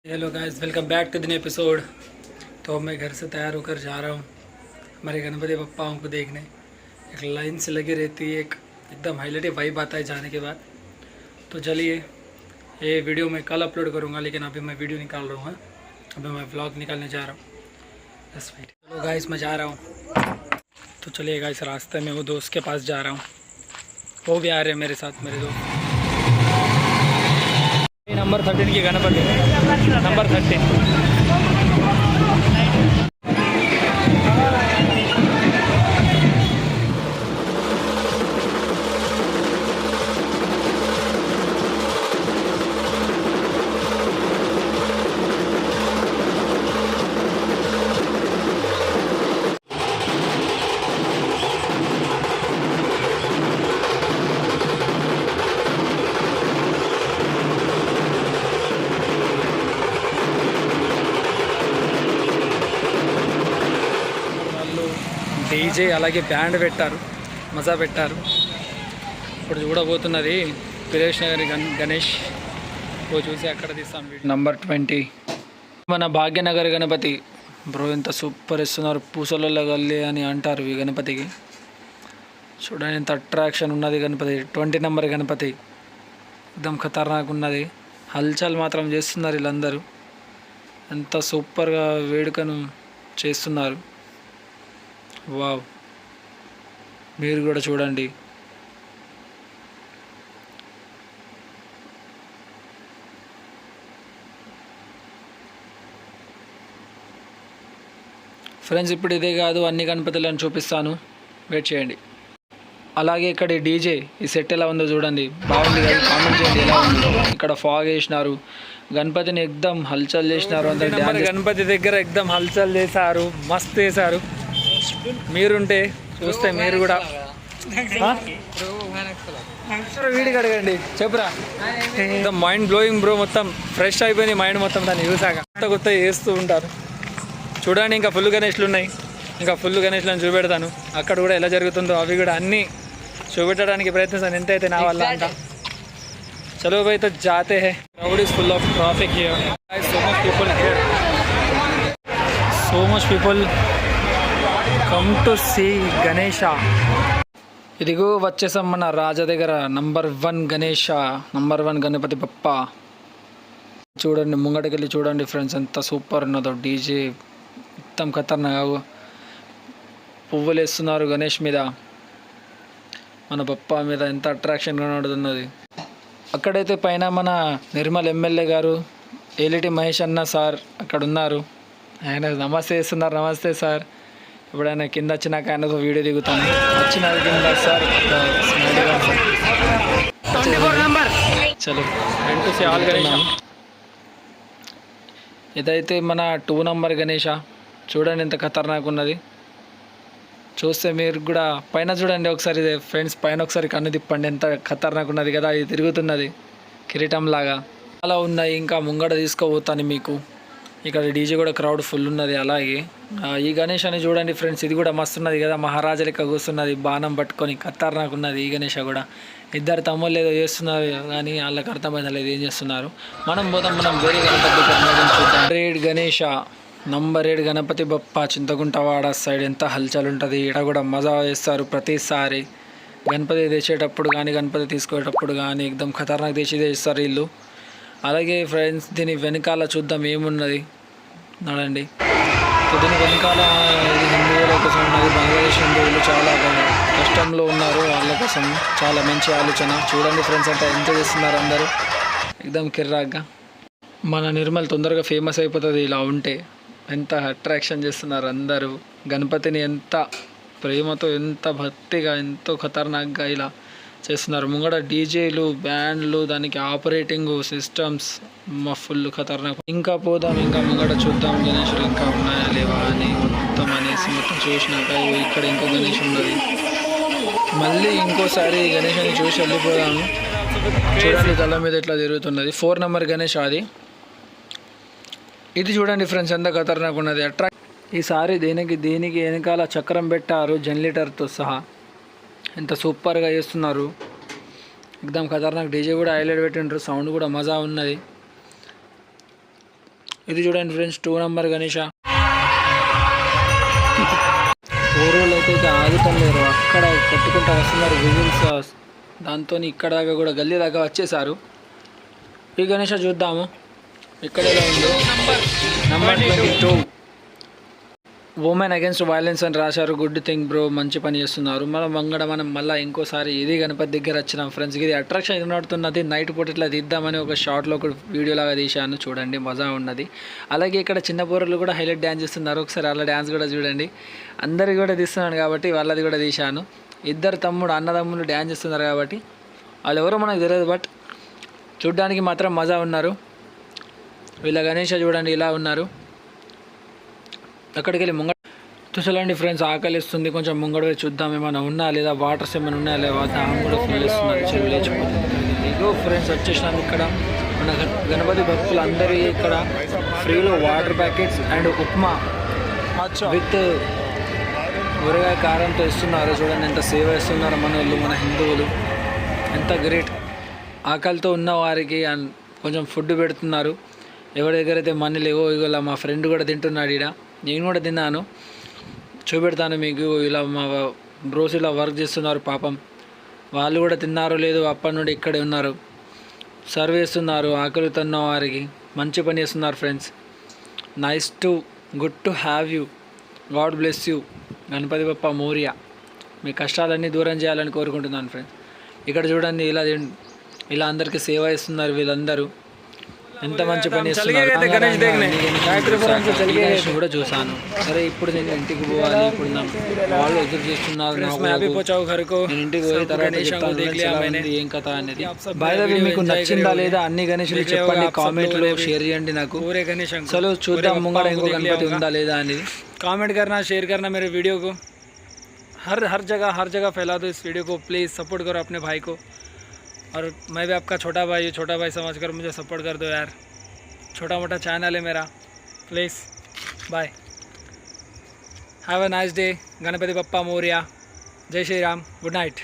Hello guys, welcome back to the new episode. तो मैं घर से तैयार होकर जा रहा हूँ हमारे गणपति बप्पाओं को देखने। एक लाइन से लगी रहती है, एक एकदम हाईलाइट वाइब आता है जाने के बाद। तो चलिए, ये वीडियो मैं कल अपलोड करूँगा, लेकिन अभी मैं वीडियो निकाल रहा हूँ। अभी मैं व्लॉग निकालने जा रहा हूँ। बस वेट। चलो गाइस, मैं जा रहा हूँ। तो चलिए गाइस, रास्ते में वो दोस्त के पास जा रहा हूँ। वो भी आ रहे हैं मेरे साथ, मेरे दोस्त। नंबर 13 की गणपति, नंबर 13। డీజే అలాగే బ్యాండ్ పెట్టారు, మజా పెట్టారు. ఇప్పుడు చూడబోతున్నది సురేష్ నగర్ గణేష్. ఓ చూసి అక్కడ తీస్తాను. నంబర్ 20 మన భాగ్యనగర్ గణపతి. బ్రో ఎంత సూపర్ ఇస్తున్నారు. పూసలలో గల్లి అని అంటారు ఈ గణపతికి. చూడండి ఎంత అట్రాక్షన్ ఉన్నది గణపతి. 20 నెంబర్ గణపతి एकदम ఖతర్నాక్ ఉన్నది. హల్చల్ మాత్రం చేస్తున్నారు వీళ్ళందరూ. ఎంత సూపర్గా వేడుకను చేస్తున్నారు. వావ్, మీరు కూడా చూడండి. ఫ్రెండ్స్, ఇప్పుడు ఇదే కాదు, అన్ని గణపతులను చూపిస్తాను, వెయిట్ చేయండి. అలాగే ఇక్కడ డీజే ఈ సెట్ ఎలా ఉందో చూడండి. బాగుంది కదా, కామెంట్ చేయండి ఎలా ఉందో. ఇక్కడ ఫాగ్ వేసినారు, గణపతిని ఎక్దమ్ హల్చల్ చేసినారు. గణపతి దగ్గర ఎక్దమ్ హల్చల్ చేశారు, మస్తు చేశారు. మీరుంటే చూస్తే మీరు కూడా వీడికి అడగండి, చెప్పురా. మైండ్ బ్లోయింగ్ బ్రో, మొత్తం ఫ్రెష్ అయిపోయింది మైండ్ మొత్తం దాన్ని చూసాక. కొత్త కొత్త చేస్తూ ఉంటారు చూడండి. ఇంకా ఫుల్ గణేష్లు ఉన్నాయి, ఇంకా ఫుల్ గణేష్లను చూపెడతాను. అక్కడ కూడా ఎలా జరుగుతుందో అవి కూడా అన్నీ చూపెట్టడానికి ప్రయత్నిస్తాను ఎంతైతే నా వల్ల అంట. చలో భయ్, తో జాతే హై. Crowd is full of traffic here. So much people here, so much people come to see Ganesha. ఇదిగో వచ్చేసాం మన రాజా దగ్గర. Number 1 Ganesha, number 1 Ganapati Bappa. చూడండి, ముంగటకెళ్ళి చూడండి ఫ్రెండ్స్, ఎంత సూపర్ ఉన్నదో. డీజే మొత్తం ఖతర్నాక్, పువ్వులు వేస్తున్నారు గణేష్ మీద, మన బప్ప మీద. ఎంత అట్రాక్షన్ కనబడుతున్నది. అక్కడైతే పైన మన నిర్మల్ ఎమ్మెల్యే గారు ఏలిటి మహేష్ అన్న సార్ అక్కడ ఉన్నారు. ఆయన నమస్తే చేస్తున్నారు. నమస్తే సార్. ఇప్పుడు ఆయన కింద వచ్చినాక ఆయనతో వీడియో దిగుతాను. వచ్చిన కింద సార్ చలో. ఆల్ గణేష. ఇదైతే మన 2 నంబర్ గణేష. చూడండి ఎంత ఖతర్నాక్ ఉన్నది. చూస్తే మీరు కూడా పైన చూడండి ఒకసారి ఫ్రెండ్స్, పైన ఒకసారి కన్ను తిప్పండి. ఎంత ఖతర్నాక్ ఉన్నది కదా, ఇది తిరుగుతున్నది కిరీటం లాగా. అలా ఉన్నాయి. ఇంకా ముంగడ తీసుకోబోతాను మీకు. ఇక్కడ డీజే కూడా క్రౌడ్ ఫుల్ ఉన్నది. అలాగే ఈ గణేష్ అని చూడండి ఫ్రెండ్స్, ఇది కూడా మస్తు ఉన్నది కదా, మహారాజా లెక్క కూస్తున్నది, బాణం పట్టుకొని. ఖతర్నాక్ ఉన్నది ఈ గణేష కూడా. ఇద్దరు తమ్ముళ్ళు ఏదో చేస్తున్నారు కానీ వాళ్ళకి అర్థమైనలేదు ఏం చేస్తున్నారు. మనం పోదాం, మనం వేరే గణపతి చూద్దాం. 8 గణేష, నంబర్ 8 గణపతి బప్ప, చింతకుంటవాడ సైడ్. ఎంత హల్చల్ ఉంటుంది. ఇక్కడ కూడా మజా వేస్తారు ప్రతిసారి. గణపతి తెచ్చేటప్పుడు కానీ గణపతి తీసుకునేటప్పుడు కానీ ఎక్దమ్ ఖతర్నాక్ తెచ్చి తెస్తారు వీళ్ళు. అలాగే ఫ్రెండ్స్, దీని వెనకాల చూద్దాం ఏమున్నది నడండి. దీని వెనకాల ఇది హిందువుల కోసం ఉన్నది. బంగ్లాదేశ్ హిందువులు చాలా కష్టంలో ఉన్నారు, వాళ్ళ కోసం చాలా మంచి ఆలోచన. చూడండి ఫ్రెండ్స్, అంటే ఎంత చేస్తున్నారు అందరూ ఎక్దమ్ కిర్రాక్గా. మన నిర్మల్ తొందరగా ఫేమస్ అయిపోతుంది ఇలా ఉంటే. ఎంత అట్రాక్షన్ చేస్తున్నారు అందరూ. గణపతిని ఎంత ప్రేమతో, ఎంత భక్తిగా, ఎంతో ఖతర్నాక్గా ఇలా చేస్తున్నారు. ముంగడ డీజేలు, బ్యాండ్లు, దానికి ఆపరేటింగ్ సిస్టమ్స్ ఫుల్ ఖతర్నాక్. ఇంకా పోదాం, ఇంకా ముంగడ చూద్దాం గణేషుడు ఇంకా ఉన్నాయా లేవా అని మొత్తం అనేసి మొత్తం చూసినాక ఇక్కడ ఇంకో గణేష్ ఉన్నది. మళ్ళీ ఇంకోసారి గణేషుని చూసి వెళ్ళిపోదాము. చూడండి తల మీద ఎట్లా తిరుగుతున్నది. 4 నెంబర్ గణేష్ అది. ఇది చూడండి ఫ్రెండ్స్, ఎంత ఖతర్నాక్ ఉన్నది. ఈసారి దీనికి వెనకాల చక్రం పెట్టారు జనరేటర్తో సహా. ఎంత సూపర్గా చేస్తున్నారు. ఎక్దమ్ ఖతర్నాక్. డీజే కూడా హైలైట్ పెట్టిండ్రు, సౌండ్ కూడా మజా ఉన్నది. ఇది చూడండి ఫ్రెండ్స్ 2 నంబర్ గణేష. ఊరోళ్ళు అయితే ఇక ఆగుతం లేరు, అక్కడ కొట్టుకుంటూ వస్తున్నారు విజిల్స్. దాంతో ఇక్కడ దాకా కూడా గల్లీ దాకా వచ్చేసారు. ఈ గణేష చూద్దాము ఇక్కడ ఎలా ఉందో. నంబర్ 22 ఉమెన్ అగేన్స్ట్ వైలెన్స్ అని రాశారు. గుడ్ థింగ్ బ్రో, మంచి పని చేస్తున్నారు. మనం మళ్ళీ ఇంకోసారి ఇది గణపతి దగ్గర వచ్చినాం ఫ్రెండ్స్. ఇది అట్రాక్షన్ కనబడుతున్నది. నైట్ పూట ఇట్లా తీద్దామని ఒక షార్ట్లో ఒక వీడియో లాగా తీశాను, చూడండి మజా ఉన్నది. అలాగే ఇక్కడ చిన్న పోరలు కూడా హైలైట్ డ్యాన్స్ చేస్తున్నారు, ఒకసారి అలా డ్యాన్స్ కూడా చూడండి. అందరికి కూడా తీస్తున్నాను కాబట్టి వాళ్ళది కూడా తీశాను. ఇద్దరు అన్నదమ్ములు డ్యాన్స్ చేస్తున్నారు కాబట్టి వాళ్ళు ఎవరో మనకు తెలియదు, బట్ చూడ్డానికి మాత్రం మజా ఉన్నారు. వీళ్ళ గణేష చూడండి ఇలా ఉన్నారు. అక్కడికి వెళ్ళి చూసాలండి ఫ్రెండ్స్, ఆకలిస్తుంది, కొంచెం ముంగడ చూద్దాం ఏమైనా ఉన్నా లేదా, వాటర్స్ ఏమైనా ఉన్నాయా లేదా. దాహం కూడా ఫుల్ ఇస్తున్నారు, చెరువు లేచిపోతుంది. ఇగో ఫ్రెండ్స్ వచ్చేసినాం. ఇక్కడ మన గణపతి భక్తులు అందరూ ఇక్కడ ఫ్రీలో water packets and upma with ఊరగాయ కారంతో ఇస్తున్నారు. చూడండి ఎంత సేవ ఇస్తున్నారు మన వాళ్ళు, మన హిందువులు, ఎంత గ్రేట్. ఆకలితో ఉన్న వారికి కొంచెం ఫుడ్ పెడుతున్నారు. ఎవరి దగ్గర అయితే మనీ లేవో ఇలా మా ఫ్రెండ్ కూడా తింటున్నాడు. ఇక్కడ నేను కూడా తిన్నాను, చూపెడతాను మీకు. ఇలా మా బ్రోస్ ఇలా వర్క్ చేస్తున్నారు పాపం, వాళ్ళు కూడా తిన్నారో లేదో అప్పటి నుండి ఇక్కడే ఉన్నారు, సర్వ్ చేస్తున్నారు ఆకలితున్న వారికి. మంచి పని చేస్తున్నారు friends. Good to have you, God bless you, Ganapati Bappa Morya. మీ కష్టాలన్నీ దూరం చేయాలని కోరుకుంటున్నాను ఫ్రెండ్స్. ఇక్కడ చూడండి ఇలా అందరికీ సేవ ఇస్తున్నారు వీళ్ళందరూ. ఎంత మంచి పని చేస్తున్నారు. కూడా చూసాను. సరే ఇప్పుడు నేను ఇంటికి పోవాలి, ఇప్పుడు వాళ్ళు ఎదురు చేస్తున్నారు. నేను ఇంటికి పోయి తర్వాత ఏం కథ అనేది. బై ద వే మీకు నచ్చిందా లేదా అన్ని గణేషులు చెప్పండి, కామెంట్ లో షేర్ చేయండి నాకు. చలో చూద్దాం ముంగడ ఇంకో గణపతి ఉందా లేదా అనేది. కామెంట్ करना, शेयर करना मेरे वीडियो को. हर जगह फैला दो इस वीडियो को. प्लीज़ सपोर्ट करो अपने भाई को. और मैं भी आपका छोटा भाई समझकर मुझे सपोर्ट कर दो यार. छोटा मोटा चैनल है मेरा, please. Bye, have a nice day. Ganpati Bappa मोरिया. जय श्री राम. Good night.